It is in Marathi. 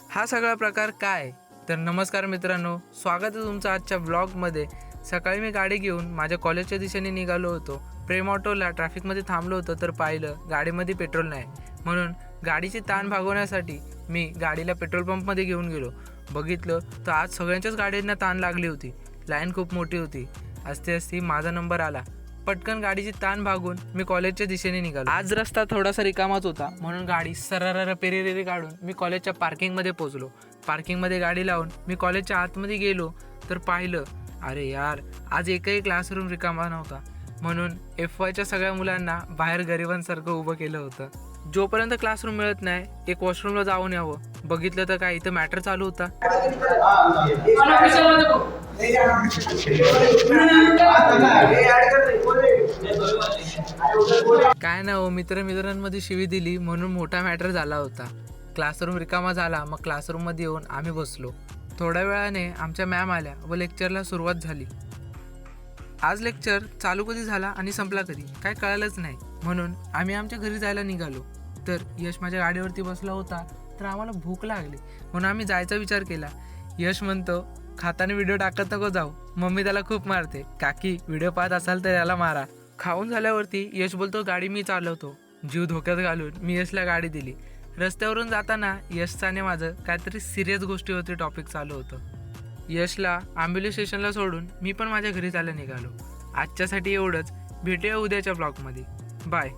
हा सगळा प्रकार काय? तर नमस्कार मित्रांनो, स्वागत आहे तुमचं आजच्या ब्लॉगमध्ये. सकाळी मी गाडी घेऊन माझ्या कॉलेजच्या दिशेने निघालो होतो. प्रेम ऑटोला ट्रॅफिकमध्ये थांबलो होतो तर पाहिलं गाडीमध्ये पेट्रोल नाही, म्हणून गाडीची ताण भागवण्यासाठी मी गाडीला पेट्रोल पंपमध्ये घेऊन गेलो. बघितलं तर आज सगळ्यांच्याच गाड्यांना ताण लागली होती. लाईन खूप मोठी होती. असते असती माझा नंबर आला. पटकन गाडीची ताण भागून मी कॉलेजच्या दिशेने निघालो. आज रस्ता थोडासा रिकामाच होता, म्हणून गाडी सरळ पेरेरेरे काढून मी कॉलेजच्या पार्किंगमध्ये पोहोचलो. पार्किंगमध्ये गाडी लावून मी कॉलेजच्या आतमध्ये गेलो तर पाहिलं, अरे यार, आज एकही क्लासरूम रिकामा नव्हता. म्हणून FYच्या सगळ्या मुलांना बाहेर गरिबांसारखं उभं केलं होतं. जोपर्यंत क्लासरूम मिळत नाही, एक वॉशरूमला जाऊन यावं. बघितलं तर काय, इथं मॅटर चालू होता. काय ना हो, मित्रांमध्ये शिवी दिली म्हणून मोठा मॅटर झाला होता. क्लासरूम रिकामा झाला. मग क्लासरूममध्ये येऊन आम्ही बसलो. थोड्या वेळाने आमच्या मॅम आल्या व लेक्चरला सुरुवात झाली. आज लेक्चर चालू कधी झाला आणि संपला कधी काय कळालंच नाही, म्हणून आम्ही आमच्या घरी जायला निघालो. तर यश माझ्या गाडीवरती बसला होता. तर आम्हाला भूक लागली म्हणून आम्ही जायचा विचार केला. यश म्हणतो, खाताना व्हिडिओ टाकत नको जाऊ, मम्मी त्याला खूप मारते. काकी, व्हिडिओ पाहत असाल तर याला मारा. खाऊन झाल्यावरती यश बोलतो, गाडी मी चालवतो. जीव धोक्यात घालून मी यशला गाडी दिली. रस्त्यावरून जाताना यशचा आणि माझं काहीतरी सिरियस गोष्टीवरती टॉपिक चालू होतं. यशला आंबोली स्टेशनला सोडून मी पण माझ्या घरी जायला निघालो. आजच्यासाठी एवढंच. भेटूया उद्याच्या ब्लॉगमध्ये. बाय.